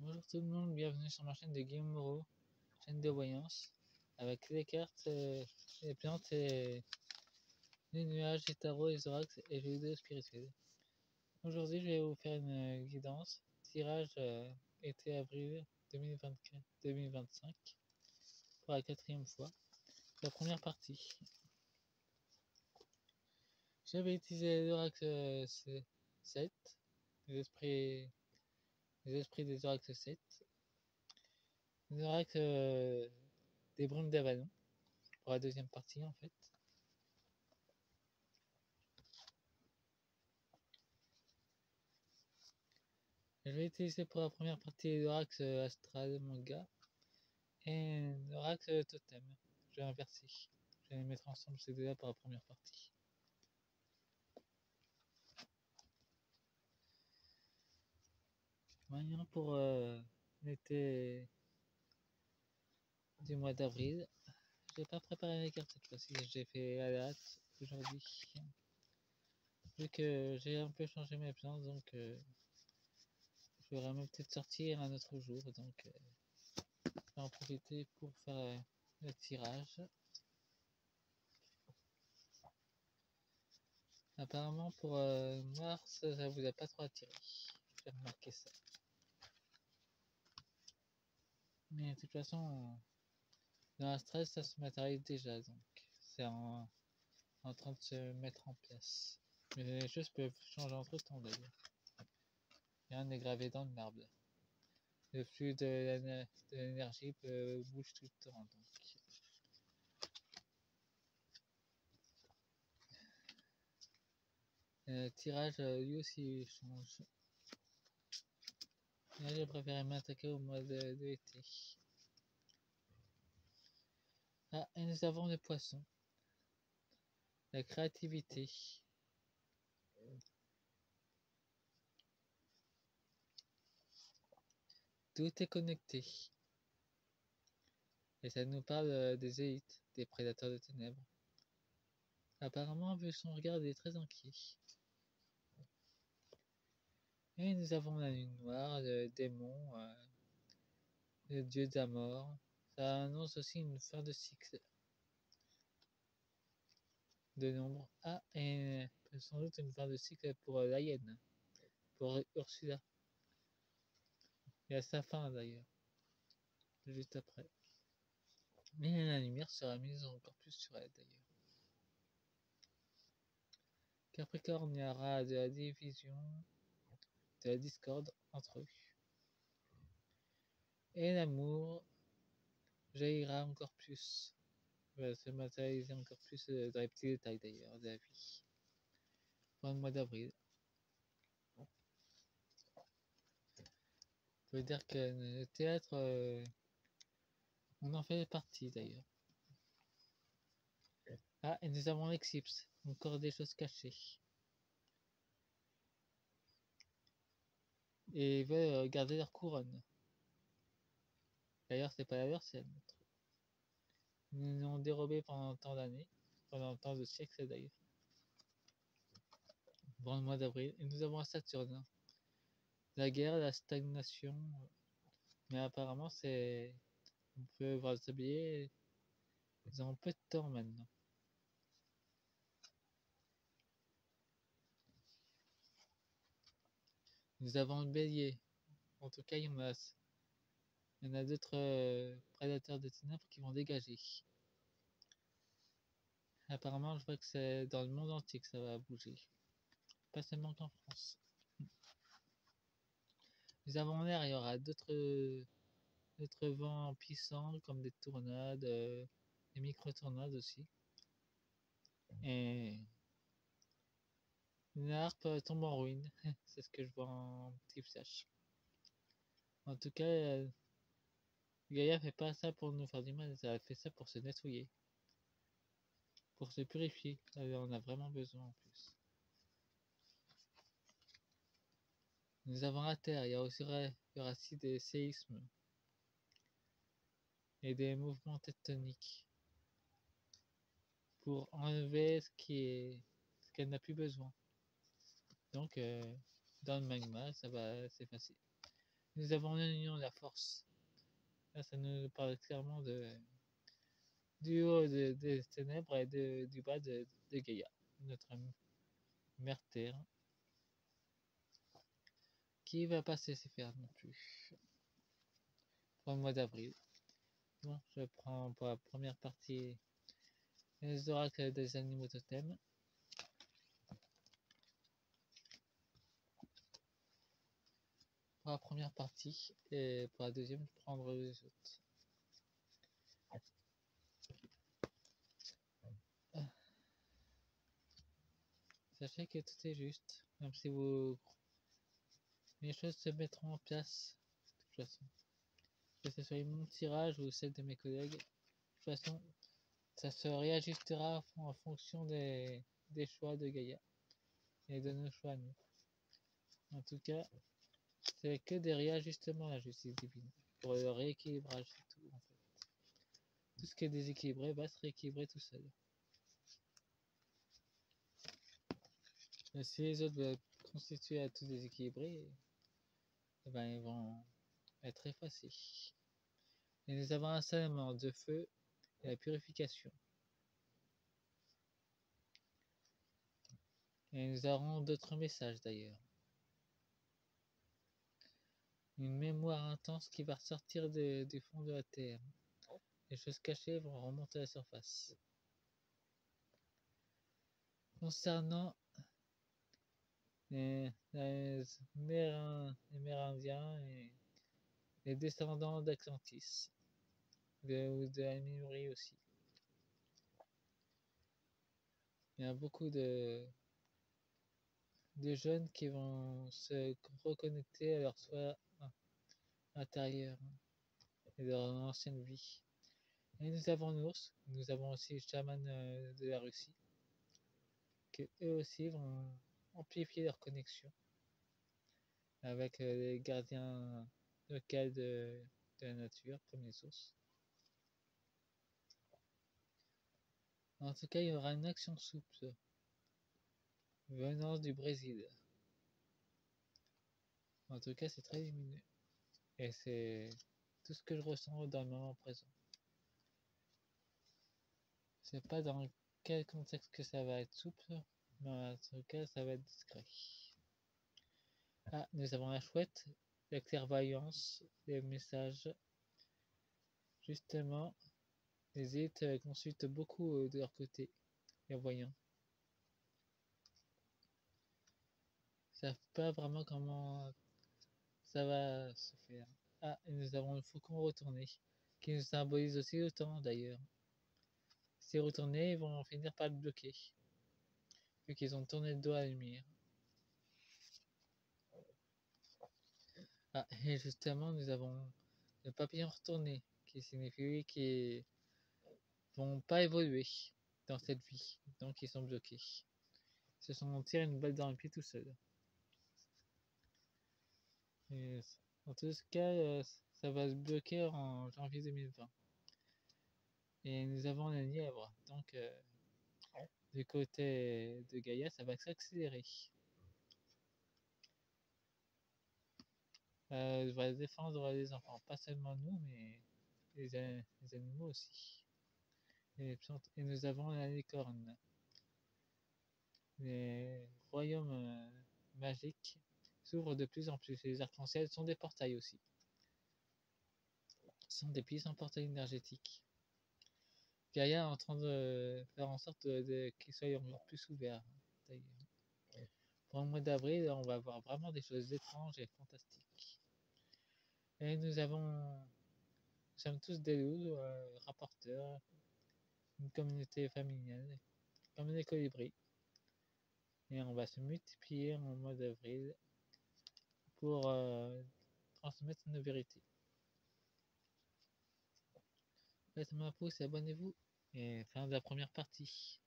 Bonjour tout le monde, bienvenue sur ma chaîne de Guillaume Moreau, chaîne de voyance, avec les cartes, les plantes, et les nuages, les tarots, les oracles et les vidéos spirituelles. Aujourd'hui, je vais vous faire une guidance, tirage été-avril 2024-2025, pour la 4e fois, la première partie. J'avais utilisé l'oracle 7, les esprits des oracles 7, les oracles des brumes d'Avalon, pour la deuxième partie en fait. Je vais utiliser pour la première partie l'oracle astral manga et l'oracle totem. Je vais inverser. Je vais les mettre ensemble ces deux-là pour la première partie. Maintenant pour l'été du mois d'avril, j'ai pas préparé les cartes cette fois-ci. J'ai fait à la hâte aujourd'hui. Vu que j'ai un peu changé mes plans, donc je vais même peut-être sortir un autre jour. Donc je vais en profiter pour faire le tirage. Apparemment pour Mars, ça vous a pas trop attiré. J'ai remarqué ça. Mais de toute façon, dans la stress, ça se matérialise déjà, donc c'est en train de se mettre en place. Mais les choses peuvent changer entre temps d'ailleurs. Rien n'est gravé dans le marbre. Le flux de l'énergie bouge tout le temps, donc. Le tirage lui aussi change. Là, j'ai préféré m'attaquer au mois de l'été. Ah, et nous avons les poissons. La créativité. Tout est connecté. Et ça nous parle des élites, des prédateurs de ténèbres. Apparemment, vu son regard, il est très inquiet. Et nous avons la lune noire, le démon, le dieu de la mort. Ça annonce aussi une fin de cycle de nombre. Ah, et sans doute une fin de cycle pour la hyène, pour Ursula. Et à sa fin d'ailleurs, juste après. Mais la lumière sera mise encore plus sur elle d'ailleurs. Capricorne, il y aura de la division, de la discorde entre eux. Et l'amour jaillira encore plus, va se matérialiser encore plus dans les petits détails d'ailleurs de la vie. Pour le mois d'avril. Je veux dire que le théâtre, on en fait partie d'ailleurs. Ah, et nous avons l'éclipse, encore des choses cachées. Et ils veulent garder leur couronne. D'ailleurs, c'est pas la leur, c'est la nôtre. Ils nous ont dérobé pendant tant d'années, pendant tant de siècles d'ailleurs. Dans le mois d'avril. Et nous avons Saturne. La guerre, la stagnation. Mais apparemment, c'est. On peut voir le tablier. Ils ont peu de temps maintenant. Nous avons le bélier. En tout cas, il y en a d'autres prédateurs de ténèbres qui vont dégager. Apparemment, je vois que c'est dans le monde entier que ça va bouger. Pas seulement qu'en France. Nous avons l'air, il y aura d'autres vents puissants comme des tornades, des micro-tornades aussi. Et une harpe tombe en ruine. C'est ce que je vois en petit flash. En tout cas, Gaïa fait pas ça pour nous faire du mal, elle fait ça pour se nettoyer. Pour se purifier. On a vraiment besoin en plus. Nous avons la Terre, il y aura aussi des séismes et des mouvements tectoniques pour enlever ce qu'elle n'a plus besoin. Donc dans le magma, ça va s'effacer. Nous avons l'union de la force. Là, ça nous parle clairement du haut des ténèbres et du bas de Gaïa, notre mère Terre, qui va pas se laisser faire non plus. Pour le mois d'avril. Bon, je prends pour la première partie les oracles des animaux totems. Pour la première partie, et pour la deuxième, je prendrai les autres. Sachez que tout est juste, même si les choses se mettront en place, de toute façon. Que ce soit mon tirage ou celle de mes collègues, de toute façon, ça se réajustera en fonction des choix de Gaïa et de nos choix à nous. En tout cas, c'est que des réajustements la justice divine, pour le rééquilibrage, c'est tout en fait. Tout ce qui est déséquilibré va se rééquilibrer tout seul. Mais si les autres veulent constituer à tout déséquilibré, eh ben, ils vont être effacés. Et nous avons un salement de feu et la purification. Et nous aurons d'autres messages d'ailleurs. Une mémoire intense qui va ressortir du fond de la terre. Les choses cachées vont remonter à la surface. Concernant les Mérindiens et les descendants d'Atlantis, ou de la Lémurie aussi. Il y a beaucoup de jeunes qui vont se reconnecter à leur soi intérieur et de leur ancienne vie. Et nous avons l'ours, nous avons aussi les chamans de la Russie, qui eux aussi vont amplifier leur connexion avec les gardiens locaux de la nature, comme les ours. En tout cas, il y aura une action souple venant du Brésil. En tout cas, c'est très lumineux. Et c'est tout ce que je ressens dans le moment présent. Je sais pas dans quel contexte que ça va être souple, mais en tout cas, ça va être discret. Ah, nous avons la chouette, la clairvoyance, les messages. Justement, les élites consultent beaucoup de leur côté, les voyants. Ils savent pas vraiment comment ça va se faire. Ah, et nous avons le faucon retourné, qui nous symbolise aussi le temps d'ailleurs. S'ils retournent, ils vont finir par le bloquer, vu qu'ils ont tourné le dos à la lumière. Ah, et justement, nous avons le papillon retourné, qui signifie qu'ils vont pas évoluer dans cette vie, donc ils sont bloqués. Ils se sont tirés une balle dans le pied tout seuls. Et en tout cas, ça va se bloquer en janvier 2020. Et nous avons la lièvre, donc du côté de Gaïa, ça va s'accélérer. On va défendre les enfants, pas seulement nous, mais les animaux aussi. Et les plantes. Et nous avons la licorne. Les royaumes magiques s'ouvrent de plus en plus. Les arcs-en-ciel sont des portails aussi. Ce sont des puissants portails énergétiques. Gaïa est en train de faire en sorte qu'ils soient encore plus ouverts. Pour le mois d'avril, on va voir vraiment des choses étranges et fantastiques. Et nous sommes tous des loups, rapporteurs, une communauté familiale, comme les colibris. Et on va se multiplier en mois d'avril pour transmettre nos vérités. Faites-moi un pouce et abonnez-vous. Et fin de la première partie.